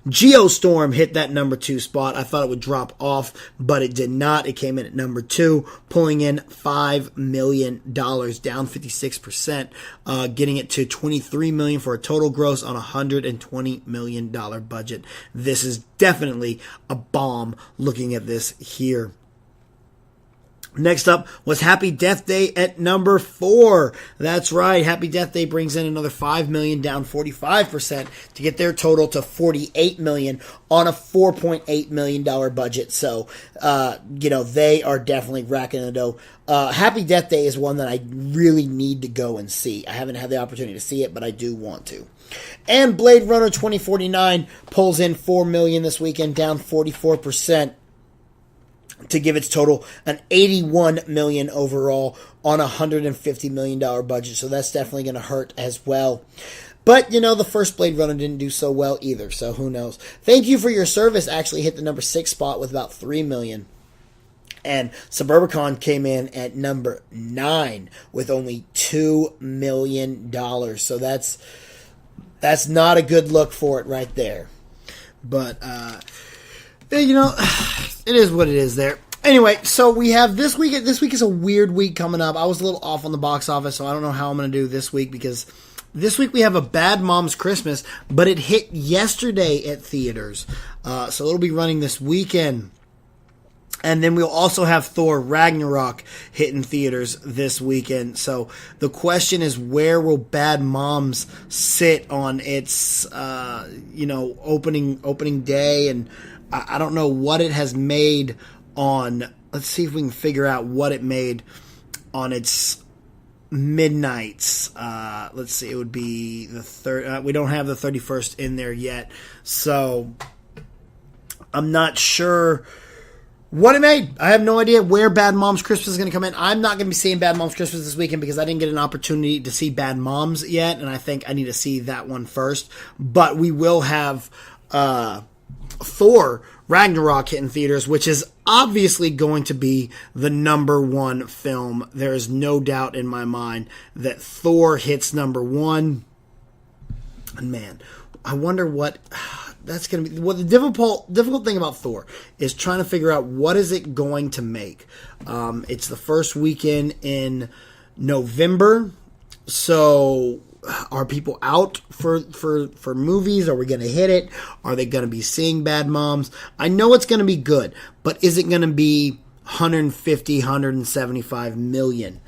Geostorm hit that number 2 spot. I thought it would drop off, but it did not. It came in at number 2, pulling in $5 million, down 56%, getting it to $23 million for a total gross on a $120 million budget. This is definitely a bomb looking at this here. Next up was Happy Death Day at number 4. That's right. Happy Death Day brings in another $5 million, down 45%, to get their total to $48 million on a $4.8 million budget. So, they are definitely racking the dough. Happy Death Day is one that I really need to go and see. I haven't had the opportunity to see it, but I do want to. And Blade Runner 2049 pulls in $4 million this weekend, down 44%. To give its total an $81 million overall on a $150 million budget. So that's definitely going to hurt as well. But, the first Blade Runner didn't do so well either, so who knows. Thank You for Your Service actually hit the number 6 spot with about $3 million. And Suburbicon came in at number 9 with only $2 million. So that's not a good look for it right there. But, it is what it is there. Anyway, so we have this week. This week is a weird week coming up. I was a little off on the box office, so I don't know how I'm going to do this week, because this week we have a Bad Moms Christmas, but it hit yesterday at theaters. So it'll be running this weekend. And then we'll also have Thor Ragnarok hitting theaters this weekend. So the question is, where will Bad Moms sit on its, opening day? And I don't know what it has made on. Let's see if we can figure out what it made on its midnights. Let's see. It would be the third. We don't have the 31st in there yet, so I'm not sure what it made. I have no idea where Bad Moms Christmas is going to come in. I'm not going to be seeing Bad Moms Christmas this weekend because I didn't get an opportunity to see Bad Moms yet, and I think I need to see that one first. But we will have Thor Ragnarok hitting theaters, which is obviously going to be the number 1 film. There is no doubt in my mind that Thor hits number 1. And man, I wonder what that's going to be. Well, the difficult thing about Thor is trying to figure out what is it going to make. It's the first weekend in November, so are people out for movies? Are we going to hit it? Are they going to be seeing Bad Moms? I know it's going to be good, but is it going to be 150, 175 million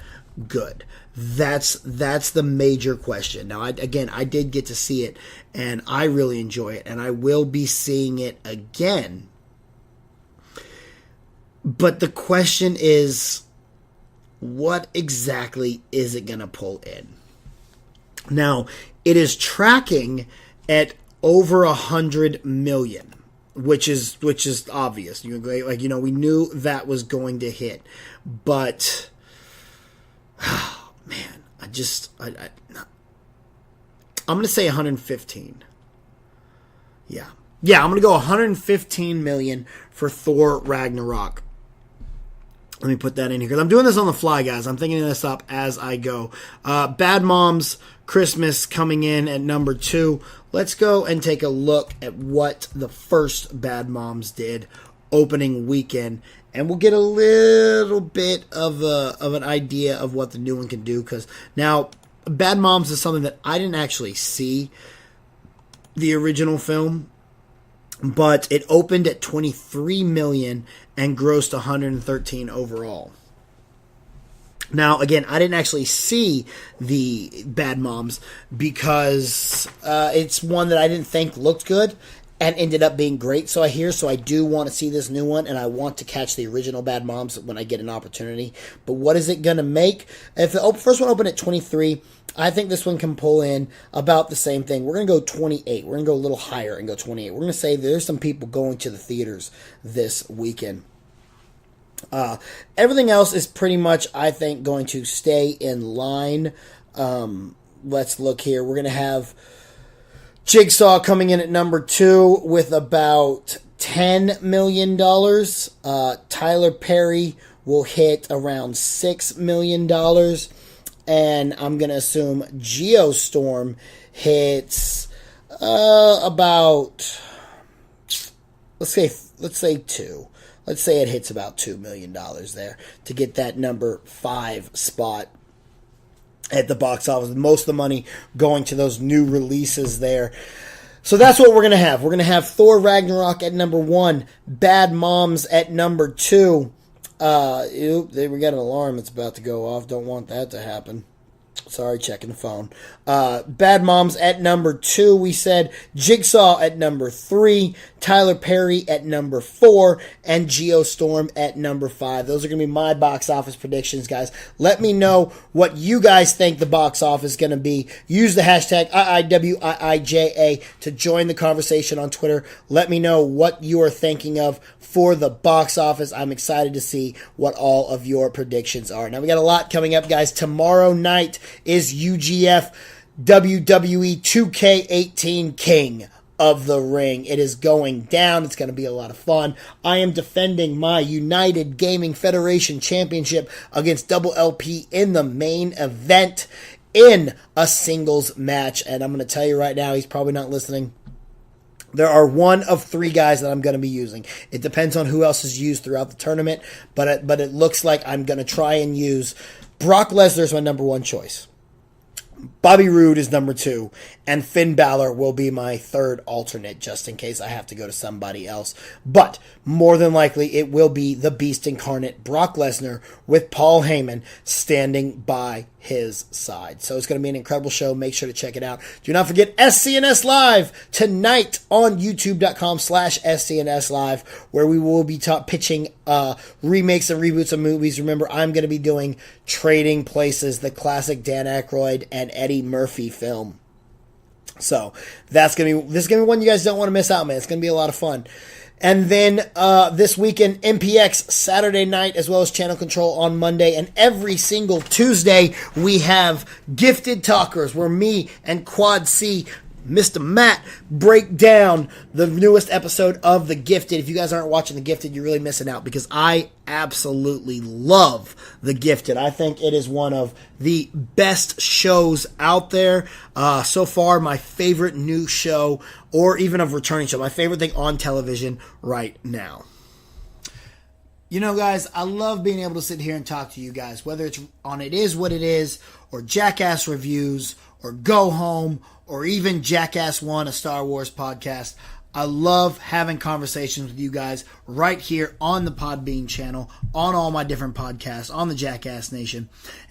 good? That's the major question. Now, I did get to see it, and I really enjoy it, and I will be seeing it again. But the question is, what exactly is it going to pull in? Now, it is tracking at over 100 million, which is obvious. We knew that was going to hit, but man, I'm going to say 115. Yeah, I'm going to go 115 million for Thor Ragnarok. Let me put that in here because I'm doing this on the fly, guys. I'm thinking this up as I go. Bad Moms Christmas coming in at number 2. Let's go and take a look at what the first Bad Moms did opening weekend, and we'll get a little bit of an idea of what the new one can do. Because now, Bad Moms is something that I didn't actually see the original film, but it opened at 23 million and grossed 113 overall. Now, again, I didn't actually see the Bad Moms because it's one that I didn't think looked good and ended up being great. So I do want to see this new one, and I want to catch the original Bad Moms when I get an opportunity. But what is it going to make? If the first one opened at 23, I think this one can pull in about the same thing. We're going to go 28. We're going to go a little higher and go 28. We're going to say there's some people going to the theaters this weekend. Everything else is pretty much, I think, going to stay in line. Let's look here. We're going to have Jigsaw coming in at number 2 with about $10 million. Tyler Perry will hit around $6 million. And I'm going to assume Geostorm hits about, let's say 2. Let's say it hits about $2 million there to get that number 5 spot at the box office. Most of the money going to those new releases there. So that's what we're going to have. We're going to have Thor Ragnarok at number 1, Bad Moms at number 2. We got an alarm that's about to go off. Don't want that to happen. Sorry, checking the phone. Bad Moms at number 2, we said. Jigsaw at number 3. Tyler Perry at number 4. And Geostorm at number 5. Those are going to be my box office predictions, guys. Let me know what you guys think the box office is going to be. Use the hashtag IiWiIJA to join the conversation on Twitter. Let me know what you are thinking of for the box office. I'm excited to see what all of your predictions are. Now, we got a lot coming up, guys. Tomorrow night is UGF WWE 2K18 King of the Ring. It is going down. It's going to be a lot of fun. I am defending my United Gaming Federation Championship against Double LP in the main event in a singles match. And I'm going to tell you right now, he's probably not listening. There are 1 of 3 guys that I'm going to be using. It depends on who else is used throughout the tournament, but it looks like I'm going to try and use Brock Lesnar as my number 1 choice. Bobby Roode is number 2, and Finn Balor will be my 3rd alternate, just in case I have to go to somebody else. But more than likely, it will be the Beast Incarnate, Brock Lesnar, with Paul Heyman standing by his side. So it's going to be an incredible show. Make sure to check it out. Do not forget SCNS Live tonight on youtube.com/SCNS Live, where we will be pitching remakes and reboots of movies. Remember, I'm going to be doing Trading Places, the classic Dan Aykroyd and Eddie Murphy film. So this is gonna be one you guys don't want to miss out, man. It's gonna be a lot of fun. And then this weekend, MPX Saturday night, as well as Channel Control on Monday. And every single Tuesday, we have Gifted Talkers, where me and Quad C Mr. Matt break down the newest episode of The Gifted. If you guys aren't watching The Gifted, you're really missing out because I absolutely love The Gifted. I think it is one of the best shows out there. So far, my favorite new show, or even a returning show, my favorite thing on television right now. You know, guys, I love being able to sit here and talk to you guys, whether it's on It Is What It Is, or Jackass Reviews, or Go Home, or even Jackass 1, a Star Wars podcast. I love having conversations with you guys right here on the Podbean channel, on all my different podcasts, on the Jackass Nation.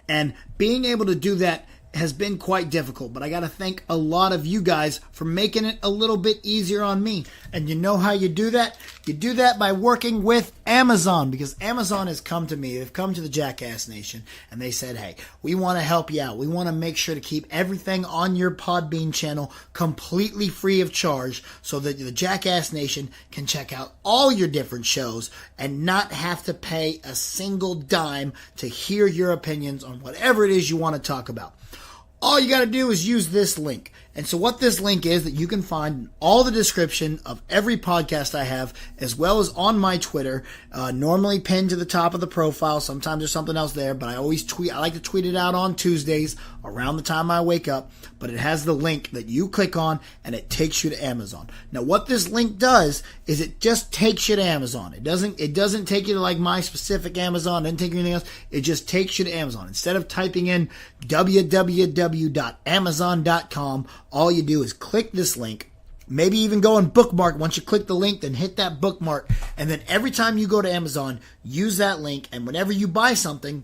And being able to do that has been quite difficult, but I got to thank a lot of you guys for making it a little bit easier on me. And you know how you do that? You do that by working with Amazon, because Amazon has come to me. They've come to the Jackass Nation, and they said, hey, we want to help you out. We want to make sure to keep everything on your Podbean channel completely free of charge so that the Jackass Nation can check out all your different shows and not have to pay a single dime to hear your opinions on whatever it is you want to talk about. All you got to do is use this link. And so what this link is that you can find in all the description of every podcast I have, as well as on my Twitter, normally pinned to the top of the profile. Sometimes there's something else there, but I always tweet. I like to tweet it out on Tuesdays around the time I wake up, but it has the link that you click on and it takes you to Amazon. Now what this link does is it just takes you to Amazon. It doesn't take you to like my specific Amazon, it doesn't take you anything else. It just takes you to Amazon. Instead of typing in www.amazon.com, all you do is click this link, maybe even go and bookmark. Once you click the link, then hit that bookmark, and then every time you go to Amazon, use that link, and whenever you buy something,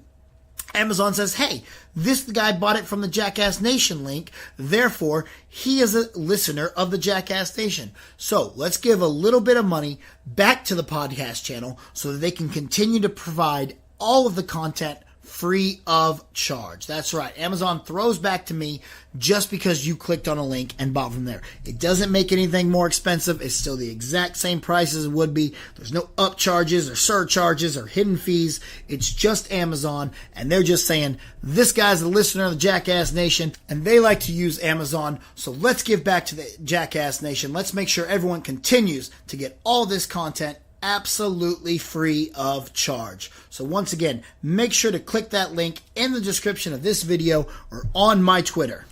Amazon says, hey, this guy bought it from the Jackass Nation link, therefore, he is a listener of the Jackass Nation. So, let's give a little bit of money back to the podcast channel so that they can continue to provide all of the content free of charge. That's right. Amazon throws back to me just because you clicked on a link and bought from there. It doesn't make anything more expensive. It's still the exact same price as it would be. There's no upcharges or surcharges or hidden fees. It's just Amazon, and they're just saying, this guy's a listener of the Jackass Nation, and they like to use Amazon, so let's give back to the Jackass Nation. Let's make sure everyone continues to get all this content absolutely free of charge. So once again, make sure to click that link in the description of this video or on my Twitter.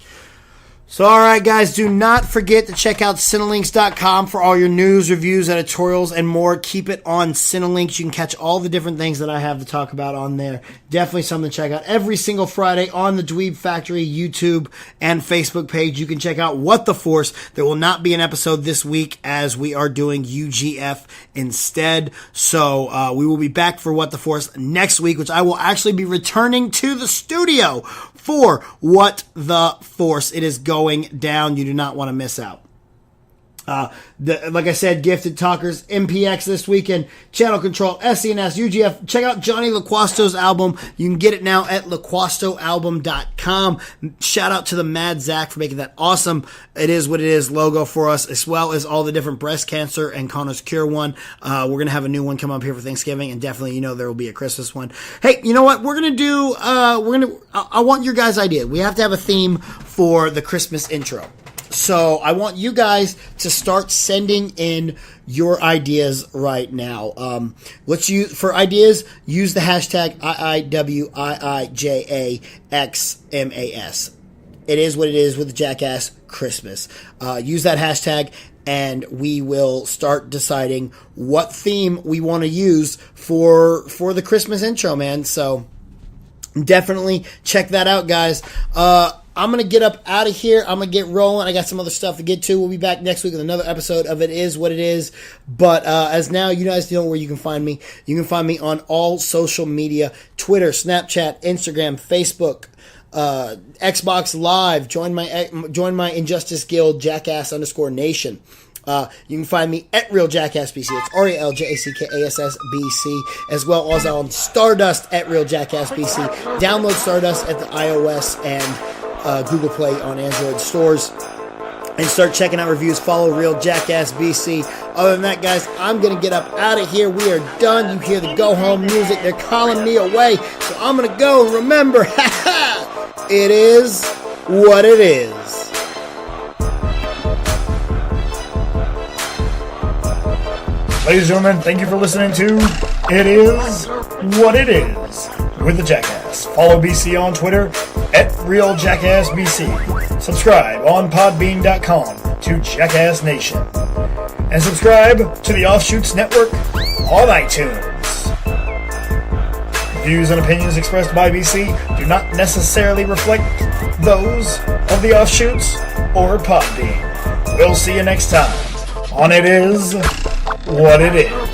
So alright guys, do not forget to check out Cinelinks.com for all your news, reviews, editorials, and more. Keep it on Cinelinks. You can catch all the different things that I have to talk about on there. Definitely something to check out. Every single Friday on the Dweeb Factory YouTube and Facebook page, you can check out What the Force. There will not be an episode this week as we are doing UGF instead. So we will be back for What the Force next week, which I will actually be returning to the studio for What the Force. It is going down. You do not want to miss out. Like I said, Gifted Talkers, MPX this weekend, Channel Control, SCNS, UGF. Check out Johnny LaQuasto's album. You can get it now at LaQuastoAlbum.com. Shout out to the Mad Zach for making that awesome It Is What It Is logo for us, as well as all the different breast cancer and Connor's Cure one. We're going to have a new one come up here for Thanksgiving, and definitely, there will be a Christmas one. Hey, you know what? We're going to do, I want your guys' idea. We have to have a theme for the Christmas intro. So I want you guys to start sending in your ideas right now. Let's use the hashtag IiWiIJAXMAS. It is what it is with the Jackass Christmas. Use that hashtag, and we will start deciding what theme we want to use for the Christmas intro, man. So definitely check that out, guys. I'm going to get up out of here. I'm going to get rolling. I got some other stuff to get to. We'll be back next week with another episode of It Is What It Is. But as now, you guys know where you can find me. You can find me on all social media: Twitter, Snapchat, Instagram, Facebook, Xbox Live. Join my Injustice Guild, Jackass_Nation. You can find me at Real Jackass BC. It's RealJackassBC, as well as on Stardust at Real Jackass BC. Download Stardust at the iOS and Google Play on Android stores, and start checking out reviews. Follow Real Jackass BC. Other than that, guys, I'm going to get up out of here. We are done. You hear the go home music. They're calling me away. So I'm going to go. Remember, it is what it is. Ladies and gentlemen, thank you for listening to It Is What It Is with the Jackass. Follow BC on Twitter at RealJackassBC. Subscribe on Podbean.com to Jackass Nation. And subscribe to the Offshoots Network on iTunes. Views and opinions expressed by BC do not necessarily reflect those of the Offshoots or Podbean. We'll see you next time on It Is What It Is.